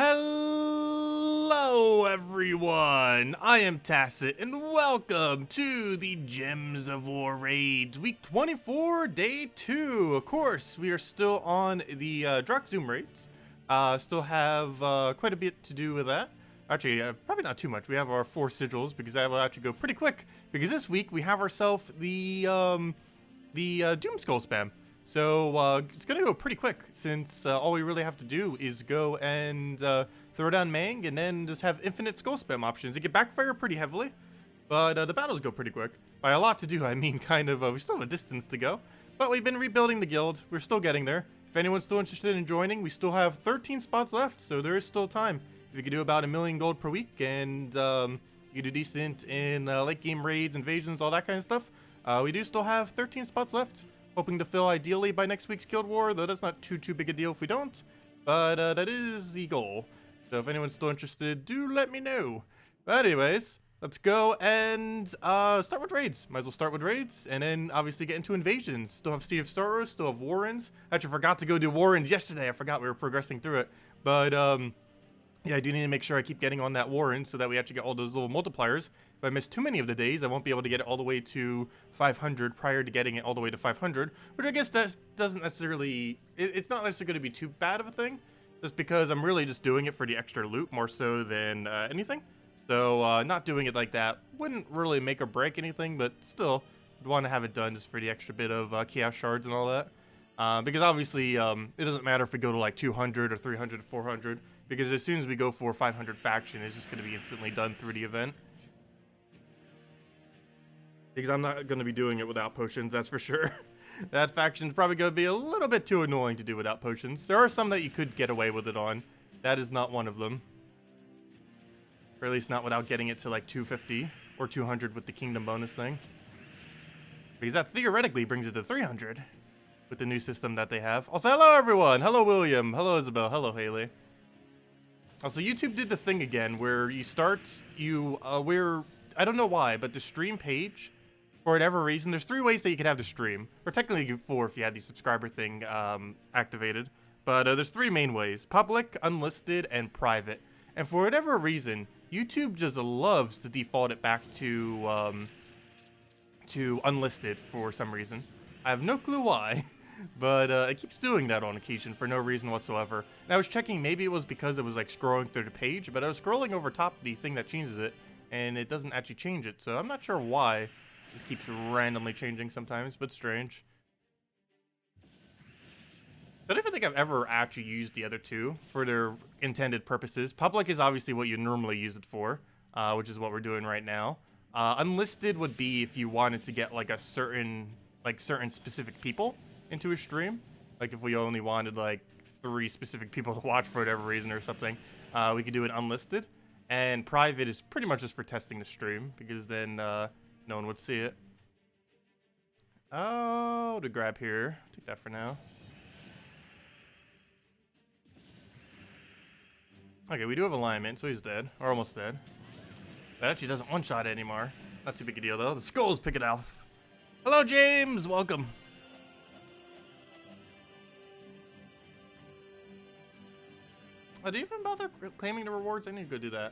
Hello everyone, I am Tacet and welcome to the Gems of War Raids Week 24, Day 2. Of course, we are still on the Zoom raids. Still have quite a bit to do with that. Actually, probably not too much. We have our 4 sigils because that will actually go pretty quick. Because this week we have ourselves the Doom Skull spam. So it's gonna go pretty quick since all we really have to do is go and throw down Mang and then just have infinite skull spam options. It can backfire pretty heavily, but the battles go pretty quick. By a lot to do, I mean kind of, we still have a distance to go. But we've been rebuilding the guild. We're still getting there. If anyone's still interested in joining, we still have 13 spots left, so there is still time. If you could do about 1 million gold per week and you could do decent in late game raids, invasions, all that kind of stuff, we do still have 13 spots left. Hoping to fill ideally by next week's Guild War, though that's not too big a deal if we don't. But that is the goal. So if anyone's still interested, do let me know. But anyways, let's go and start with raids. Might as well start with raids, and then obviously get into invasions. Still have Sea of Sorrows, still have Warrens. Actually, forgot to go do Warrens yesterday. I forgot we were progressing through it. But yeah, I do need to make sure I keep getting on that Warren so that we actually get all those little multipliers. If I miss too many of the days, I won't be able to get it all the way to 500 prior to getting it all the way to 500, which I guess that doesn't necessarily, it's not necessarily going to be too bad of a thing, just because I'm really just doing it for the extra loot more so than anything. So not doing it like that wouldn't really make or break anything, but still would want to have it done just for the extra bit of chaos shards and all that. Because obviously it doesn't matter if we go to like 200 or 300 or 400, because as soon as we go for 500 faction, it's just going to be instantly done through the event. Because I'm not going to be doing it without potions, that's for sure. That faction's probably going to be a little bit too annoying to do without potions. There are some that you could get away with it on. That is not one of them. Or at least not without getting it to like 250 or 200 with the kingdom bonus thing. Because that theoretically brings it to 300 with the new system that they have. Also, hello everyone! Hello William! Hello Isabel! Hello Haley! Also, YouTube did the thing again where you start, I don't know why, but the stream page, for whatever reason, there's 3 ways that you could have the stream. Or technically 4 if you had the subscriber thing activated. But there's 3 main ways: public, unlisted, and private. And for whatever reason, YouTube just loves to default it back to unlisted for some reason. I have no clue why. But it keeps doing that on occasion for no reason whatsoever. And I was checking, maybe it was because it was like scrolling through the page, but I was scrolling over top the thing that changes it, and it doesn't actually change it. So I'm not sure why. It just keeps randomly changing sometimes, but strange. I don't even think I've ever actually used the other 2 for their intended purposes. Public is obviously what you normally use it for, which is what we're doing right now. Unlisted would be if you wanted to get like a certain specific people into a stream. Like if we only wanted like 3 specific people to watch for whatever reason or something, we could do it unlisted. And private is pretty much just for testing the stream, because then no one would see it. Oh, to grab here. Take that for now. Okay, we do have alignment, so he's dead, or almost dead. That actually doesn't one-shot it anymore. Not too big a deal though. The skulls pick it off. Hello James, welcome. Oh, do you even bother claiming the rewards? I need to go do that.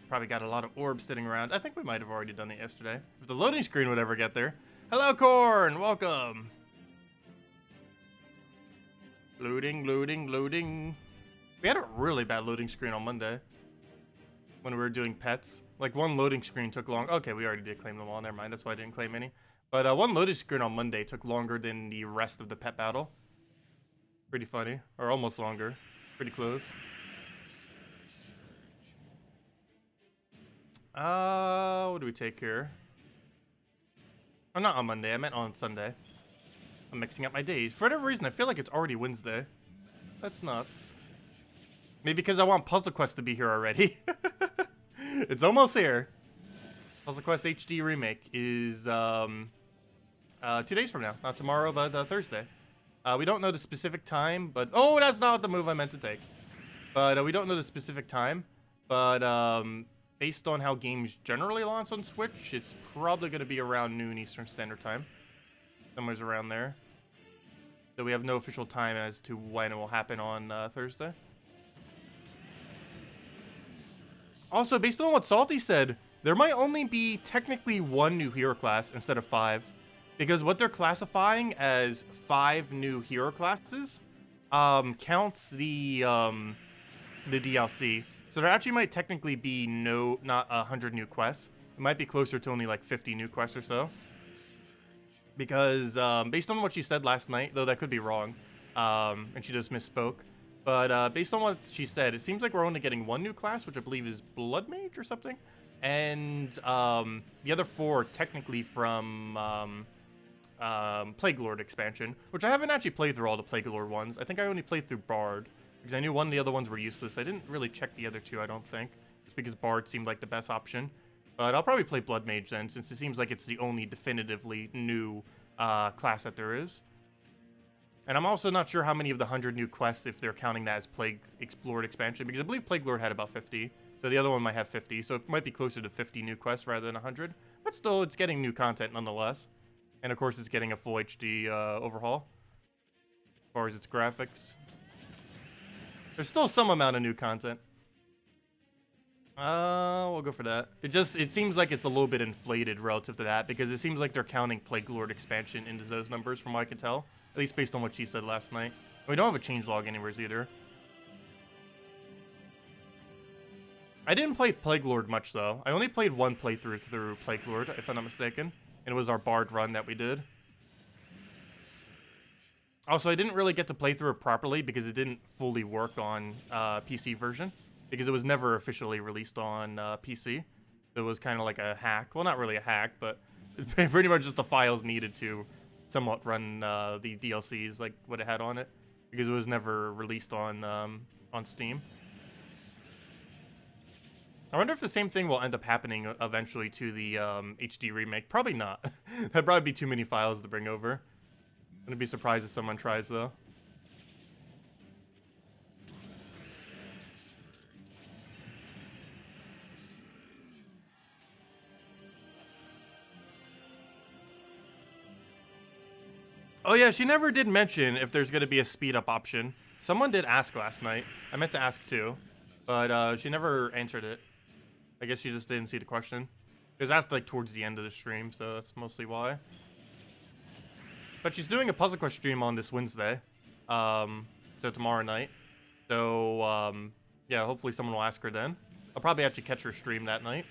Probably got a lot of orbs sitting around. I think we might have already done it yesterday. If the loading screen would ever get there. Hello, Corn! Welcome! Loading, loading, loading. We had a really bad loading screen on Monday. When we were doing pets. Like, one loading screen took long. Okay, we already did claim them all. Never mind. That's why I didn't claim any. But one loading screen on Monday took longer than the rest of the pet battle. Pretty funny. Or almost longer. Pretty close. What do we take here? Oh, not on Monday. I meant on Sunday. I'm mixing up my days. For whatever reason, I feel like it's already Wednesday. That's nuts. Maybe because I want Puzzle Quest to be here already. It's almost here. Puzzle Quest HD Remake is 2 days from now. Not tomorrow, but Thursday. We don't know the specific time, but... Oh, that's not the move I meant to take. But we don't know the specific time. But based on how games generally launch on Switch, it's probably going to be around noon Eastern Standard Time. Somewhere's around there. So we have no official time as to when it will happen on Thursday. Also, based on what Salty said, there might only be technically 1 new hero class instead of 5. Because what they're classifying as 5 new hero classes counts the DLC. So there actually might technically be not 100 new quests. It might be closer to only like 50 new quests or so. Because based on what she said last night, though that could be wrong, and she just misspoke. But based on what she said, it seems like we're only getting 1 new class, which I believe is Blood Mage or something. And the other 4 technically from Plague Lord expansion, which I haven't actually played through all the Plague Lord ones. I think I only played through Bard, because I knew one of the other ones were useless. I didn't really check the other 2, I don't think. It's because Bard seemed like the best option. But I'll probably play Blood Mage then, since it seems like it's the only definitively new class that there is. And I'm also not sure how many of the 100 new quests, if they're counting that as Plague Lord expansion, because I believe Plague Lord had about 50, so the other one might have 50, so it might be closer to 50 new quests rather than 100. But still, it's getting new content nonetheless. And of course, it's getting a full HD overhaul, as far as its graphics. There's still some amount of new content. We'll go for that. It seems like it's a little bit inflated relative to that, because it seems like they're counting Plague Lord expansion into those numbers, from what I can tell. At least based on what she said last night. We don't have a changelog anywhere either. I didn't play Plague Lord much, though. I only played 1 playthrough through Plague Lord, if I'm not mistaken. And it was our Bard run that we did. Also, I didn't really get to play through it properly because it didn't fully work on PC version. Because it was never officially released on PC. It was kind of like a hack. Well, not really a hack, but pretty much just the files needed to somewhat run the DLCs like what it had on it. Because it was never released on Steam. I wonder if the same thing will end up happening eventually to the HD remake. Probably not. That'd probably be too many files to bring over. Wouldn't be surprised if someone tries, though. Oh yeah, she never did mention if there's going to be a speed-up option. Someone did ask last night. I meant to ask too, but she never answered it. I guess she just didn't see the question. It was asked like towards the end of the stream, so that's mostly why. But she's doing a puzzle quest stream on this Wednesday, so tomorrow night. So yeah, hopefully someone will ask her then. I'll probably actually catch her stream that night.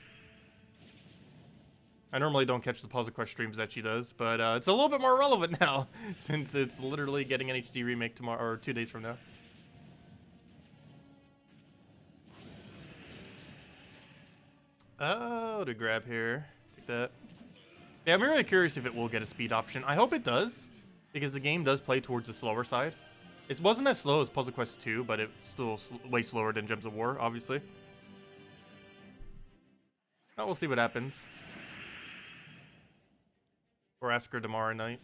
I normally don't catch the puzzle quest streams that she does, but it's a little bit more relevant now since it's literally getting an HD remake tomorrow or 2 days from now. Oh, to grab here. Take that. Yeah, I'm really curious if it will get a speed option. I hope it does, because the game does play towards the slower side. It wasn't as slow as Puzzle Quest 2, but it's still way slower than Gems of War, obviously. But we'll see what happens. Or ask her tomorrow night.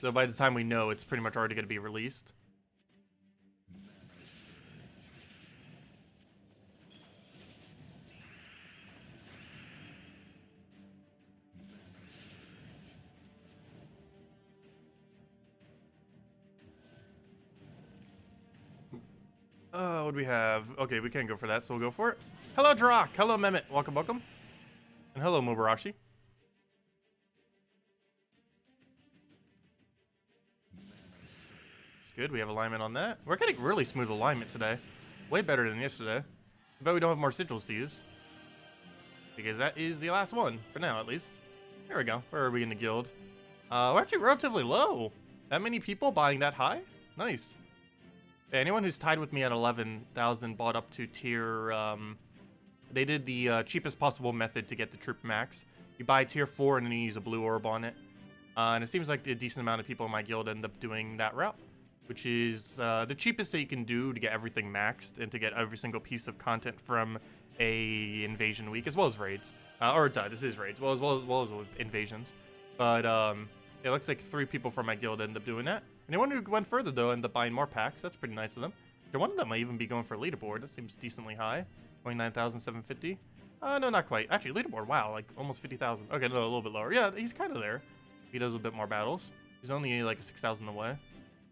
So by the time we know, it's pretty much already going to be released. What do we have? Okay, we can't go for that, so we'll go for it. Hello, Drak. Hello, Mehmet. Welcome, welcome. And hello, Mubarashi. Good, we have alignment on that. We're getting really smooth alignment today. Way better than yesterday. But we don't have more sigils to use. Because that is the last one, for now at least. There we go. Where are we in the guild? We're actually relatively low. That many people buying that high? Nice. Yeah, anyone who's tied with me at 11,000 bought up to tier... they did the cheapest possible method to get the troop max. You buy tier 4 and then you use a blue orb on it. And it seems like a decent amount of people in my guild end up doing that route. Which is the cheapest that you can do to get everything maxed and to get every single piece of content from a invasion week, as well as raids. This is raids, as well as invasions. But it looks like 3 people from my guild end up doing that. Anyone who went further, though, end up buying more packs. That's pretty nice of them. One of them might even be going for a leaderboard. That seems decently high. 29,750. No, not quite. Actually, leaderboard, wow, like almost 50,000. Okay, no, a little bit lower. Yeah, he's kind of there. He does a bit more battles. He's only like 6,000 away.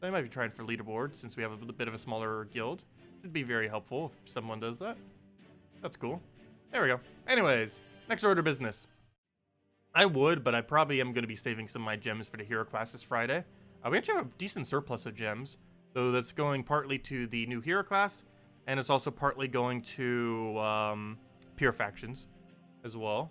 I might be trying for leaderboard since we have a bit of a smaller guild. It'd be very helpful if someone does that. That's cool. There we go. Anyways, next order of business. I would, but I probably am going to be saving some of my gems for the hero class this Friday. We actually have a decent surplus of gems, though that's going partly to the new hero class, and it's also partly going to pure factions as well.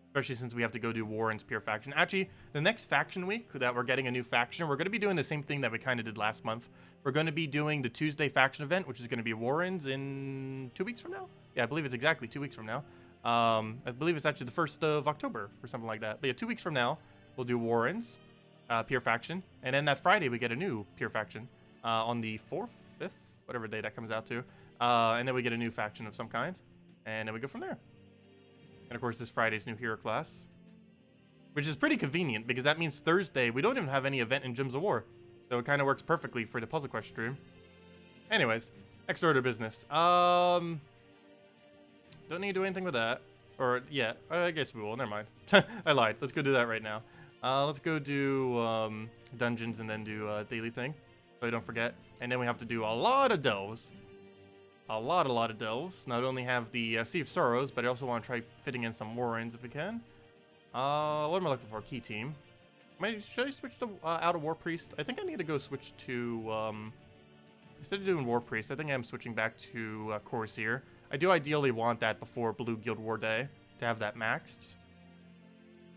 Especially since we have to go do Warren's pure faction. Actually, the next faction week that we're getting a new faction, we're going to be doing the same thing that we kind of did last month. We're going to be doing the Tuesday faction event, which is going to be Warren's in 2 weeks from now. Yeah, I believe it's exactly 2 weeks from now. I believe it's actually the 1st of October or something like that. But yeah, 2 weeks from now, we'll do Warren's pure faction. And then that Friday, we get a new pure faction on the 4th, 5th, whatever day that comes out to. And then we get a new faction of some kind. And then we go from there. And of course, this Friday's new hero class, which is pretty convenient because that means Thursday we don't even have any event in Gems of War, so it kind of works perfectly for the Puzzle Quest stream. Anyways, next order of business. Don't need to do anything with that, or yeah, I guess we will. Never mind. I lied. Let's go do that right now. Let's go do dungeons and then do a daily thing, so I don't forget. And then we have to do a lot of delves. A lot of delves. Not only have the Sea of Sorrows, but I also want to try fitting in some Warrens if we can. What am I looking for? Key team. Should I switch to out of War Priest? I think I need to go switch to instead of doing War Priest, I think I'm switching back to Corsair. I do ideally want that before Blue Guild War Day to have that maxed.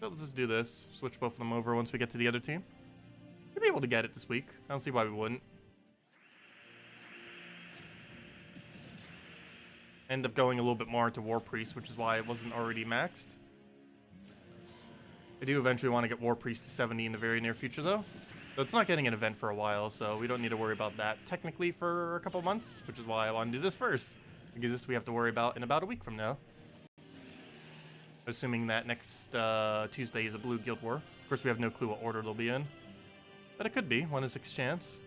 So let's just do this. Switch both of them over once we get to the other team. We'll be able to get it this week. I don't see why we wouldn't. End up going a little bit more into War Priest, which is why it wasn't already maxed. I do eventually want to get War Priest to 70 in the very near future, though. So it's not getting an event for a while, so we don't need to worry about that technically for a couple months, which is why I want to do this first. Because this we have to worry about in about a week from now. Assuming that next Tuesday is a Blue Guild War. Of course, we have no clue what order they'll be in. But it could be. 1 in 6 chance.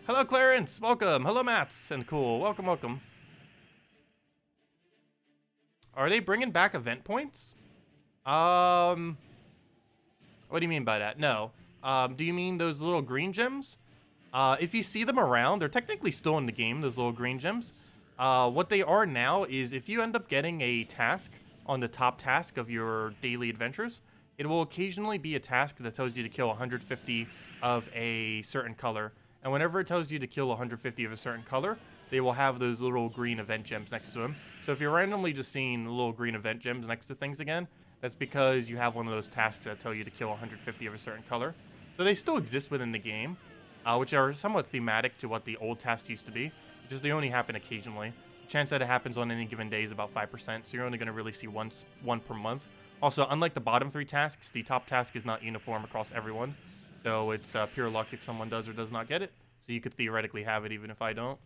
Hello, Clarence! Welcome! Hello, Mats! And cool. Welcome, welcome. Are they bringing back event points? What do you mean by that? No. Do you mean those little green gems? If you see them around, they're technically still in the game, those little green gems. What they are now is if you end up getting a task on the top task of your daily adventures, it will occasionally be a task that tells you to kill 150 of a certain color. And whenever it tells you to kill 150 of a certain color, they will have those little green event gems next to them. So if you're randomly just seeing little green event gems next to things again, that's because you have one of those tasks that tell you to kill 150 of a certain color. So they still exist within the game, which are somewhat thematic to what the old tasks used to be. Just they only happen occasionally. The chance that it happens on any given day is about 5%, so you're only going to really see one per month. Also, unlike the bottom 3 tasks, the top task is not uniform across everyone. So it's pure luck if someone does or does not get it. So you could theoretically have it even if I don't.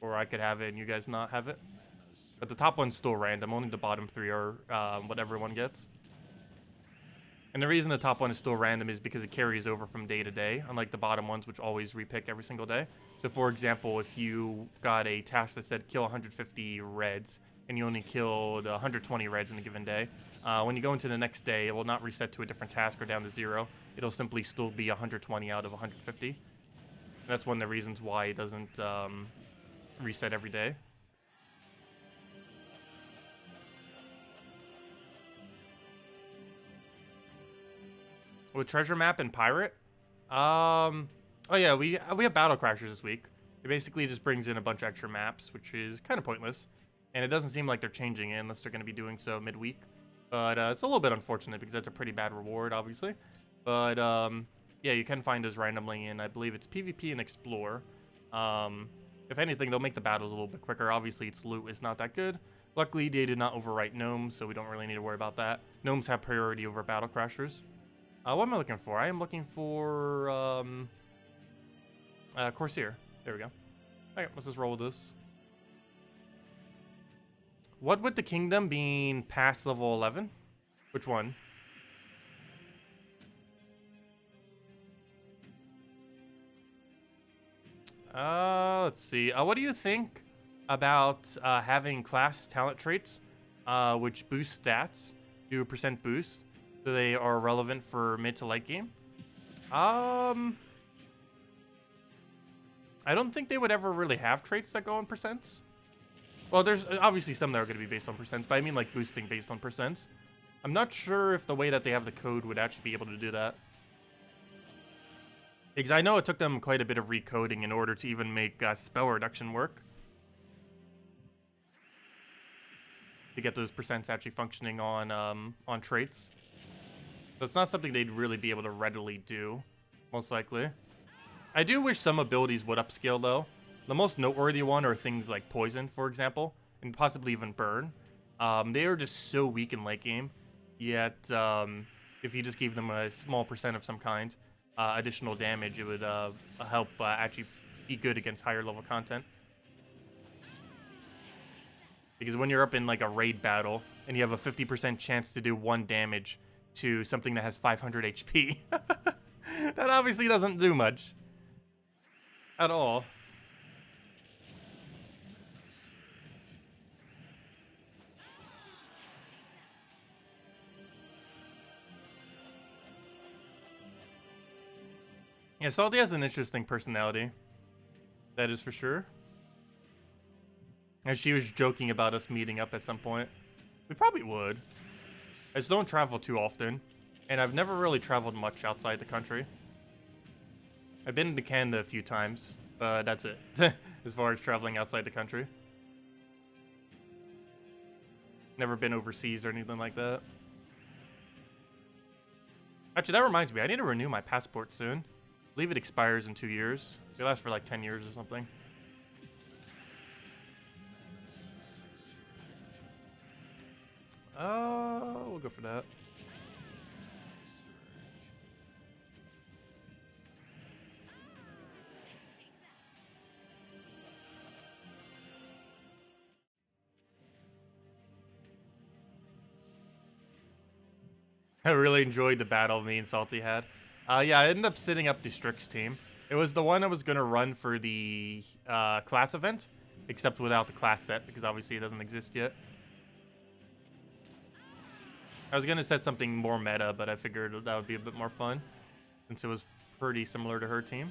Or I could have it and you guys not have it. But the top one's still random. Only the bottom 3 are what everyone gets. And the reason the top one is still random is because it carries over from day to day, unlike the bottom ones, which always repick every single day. So for example, if you got a task that said kill 150 reds, and you only killed 120 reds in a given day, when you go into the next day, it will not reset to a different task or down to 0. It'll simply still be 120 out of 150. And that's one of the reasons why it doesn't reset every day. With treasure map and pirate, oh yeah, we have battle crashers this week. It basically just brings in a bunch of extra maps, which is kind of pointless, and it doesn't seem like they're changing it unless they're going to be doing so midweek. But it's a little bit unfortunate because that's a pretty bad reward, obviously. But yeah, you can find those randomly in, I believe it's PvP and Explore. If anything, they'll make the battles a little bit quicker. Obviously, its loot is not that good. Luckily, they did not overwrite gnomes, so we don't really need to worry about that. Gnomes have priority over battle crashers. What am I looking for? I am looking for Corsair. There we go. Okay, let's just roll with this. What with the kingdom being past level 11? Which one? Let's see. What do you think about having class talent traits which boost stats, do a % boost, so they are relevant for mid to late game? I don't think they would ever really have traits that go on %. Well, there's obviously some that are going to be based on percents, but I mean like boosting based on percents. I'm not sure if the way that they have the code would actually be able to do that. Because I know it took them quite a bit of recoding in order to even make spell reduction work. To get those percents actually functioning on traits. So it's not something they'd really be able to readily do, most likely. I do wish some abilities would upscale, though. The most noteworthy one are things like Poison, for example, and possibly even Burn. They are just so weak in late game, yet if you just gave them a small percent of some kind, additional damage, it would help actually be good against higher level content. Because when you're up in like a raid battle, and you have a 50% chance to do 1 damage to something that has 500 HP, that obviously doesn't do much. At all. Yeah, Salty has an interesting personality. That is for sure. And she was joking about us meeting up at some point. We probably would. I just don't travel too often. And I've never really traveled much outside the country. I've been to Canada a few times, but that's it. As far as traveling outside the country. Never been overseas or anything like that. Actually, that reminds me. I need to renew my passport soon. I believe it expires in 2 years. It lasts for like 10 years or something. We'll go for that. I really enjoyed the battle me and Salty had. Yeah, I ended up setting up the Strix team. It was the one I was going to run for the class event, except without the class set, because obviously it doesn't exist yet. I was going to set something more meta, but I figured that would be a bit more fun, since it was pretty similar to her team.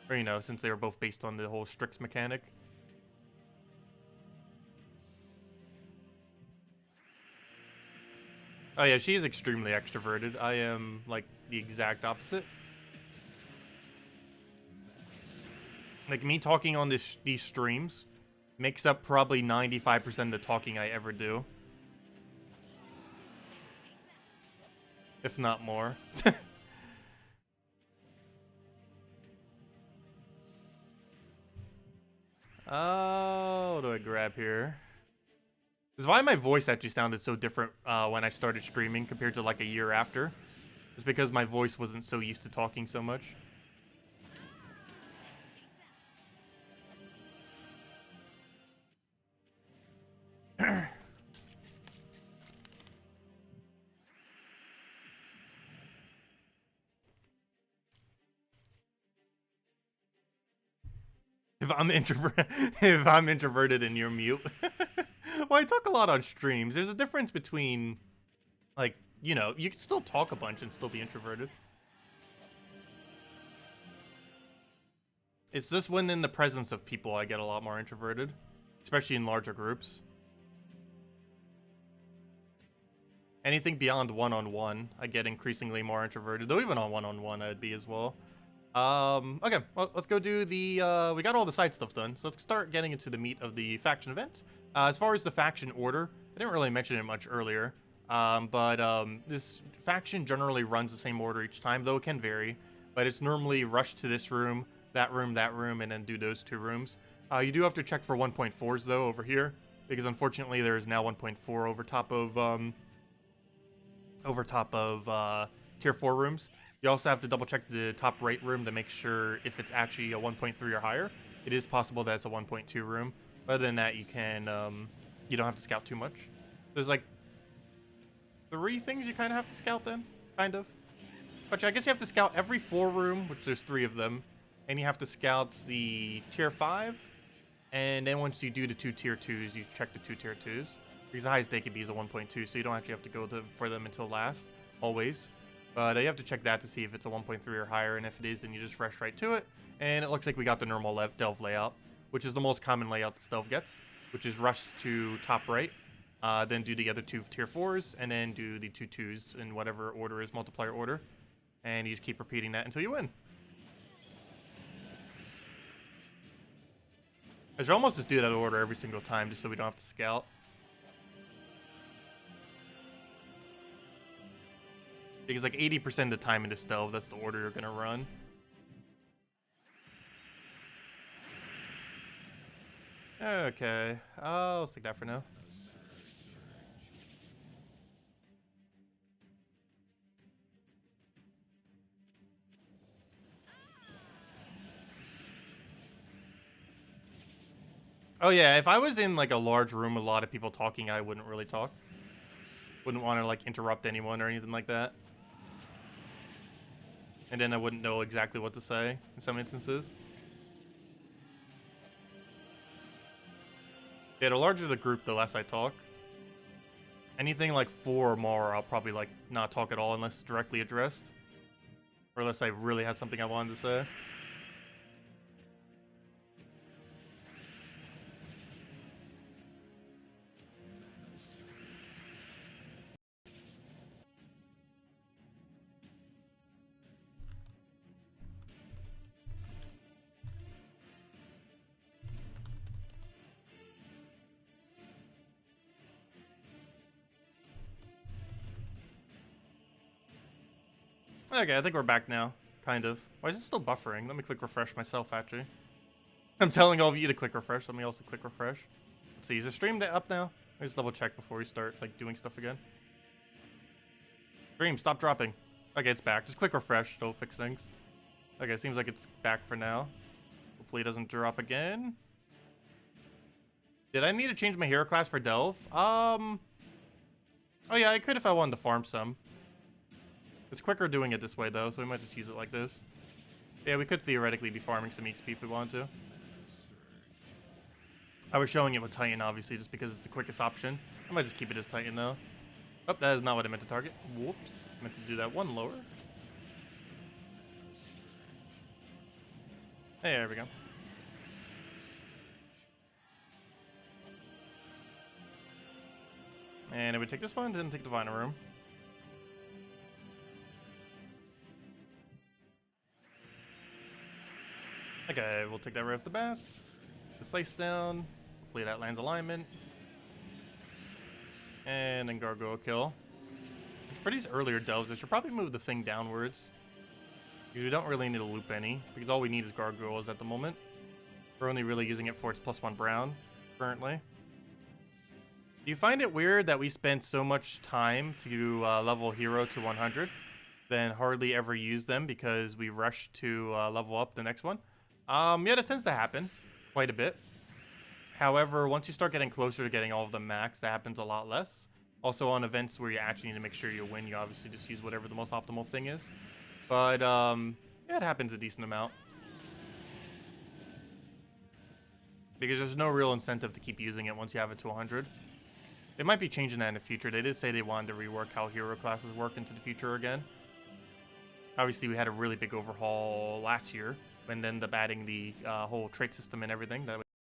Or, you know, since they were both based on the whole Strix mechanic. Oh yeah, she is extremely extroverted. I am, like, the exact opposite. Like, me talking on these streams makes up probably 95% of the talking I ever do. If not more. What do I grab here? This is why my voice actually sounded so different when I started streaming compared to like a year after. It's because my voice wasn't so used to talking so much. If I'm introverted and you're mute. Well, I talk a lot on streams. There's a difference between, like, you know, you can still talk a bunch and still be introverted. It's just when in the presence of people I get a lot more introverted, especially in larger groups. Anything beyond one-on-one, I get increasingly more introverted. Though even on one-on-one, I'd be as well. Okay, well, let's go do the, we got all the side stuff done, so let's start getting into the meat of the faction event. As far as the faction order, I didn't really mention it much earlier, but this faction generally runs the same order each time, though it can vary, but it's normally rush to this room, and then do those 2 rooms. You do have to check for 1.4s, though, over here, because unfortunately there is now 1.4 over top of tier 4 rooms. You also have to double check the top right room to make sure if it's actually a 1.3 or higher. It is possible that it's a 1.2 room. But other than that, you can, you don't have to scout too much. There's like 3 things you kind of have to scout then, kind of. But I guess you have to scout every 4 room, which there's 3 of them. And you have to scout the tier 5. And then once you do the 2 tier 2s, you check the 2 tier 2s. Because the highest they could be is a 1.2, so you don't actually have to go for them until last, always. But you have to check that to see if it's a 1.3 or higher, and if it is, then you just rush right to it. And it looks like we got the normal delve layout, which is the most common layout that stealth gets. which is rush to top right. Then do the other 2 tier 4s, and then do the 2 2s in whatever order is multiplier order. And you just keep repeating that until you win. I should almost just do that order every single time just so we don't have to scout. Because like 80% of the time in this delve, that's the order you're gonna run. Okay, let's take that for now. Oh yeah, if I was in like a large room with a lot of people talking, I wouldn't really talk. Wouldn't want to like interrupt anyone or anything like that. And then I wouldn't know exactly what to say in some instances. Yeah, the larger the group, the less I talk. Anything like 4 or more, I'll probably like not talk at all unless it's directly addressed. Or unless I really had something I wanted to say. Okay, I think we're back now. Kind of. Why is it still buffering? Let me click refresh myself, actually. I'm telling all of you to click refresh. Let me also click refresh. Let's see, is the stream up now? Let me just double check before we start like doing stuff again. Stream, stop dropping. Okay, it's back. Just click refresh. It'll fix things. Okay, seems like it's back for now. Hopefully it doesn't drop again. Did I need to change my hero class for Delve? Oh yeah, I could if I wanted to farm some. It's quicker doing it this way, though, so we might just use it like this. Yeah, we could theoretically be farming some XP if we wanted to. I was showing it with Titan, obviously, just because it's the quickest option. I might just keep it as Titan, though. Oh, that is not what I meant to target. Whoops. I meant to do that one lower. Hey, there we go. And I would take this one, then take the Viner Room. Okay, we'll take that right off the bat. The slice down. Hopefully that lands alignment. And then Gargoyle kill. For these earlier delves, I should probably move the thing downwards. Because we don't really need to loop any. Because all we need is Gargoyles at the moment. We're only really using it for its +1 brown, currently. Do you find it weird that we spent so much time to level hero to 100, then hardly ever use them because we rush to level up the next one? Yeah, that tends to happen quite a bit. However, once you start getting closer to getting all of them max, that happens a lot less. Also, on events where you actually need to make sure you win, you obviously just use whatever the most optimal thing is. But, yeah, it happens a decent amount. Because there's no real incentive to keep using it once you have it to 100. They might be changing that in the future. They did say they wanted to rework how hero classes work into the future again. Obviously, we had a really big overhaul last year, and then adding the whole trait system and everything. That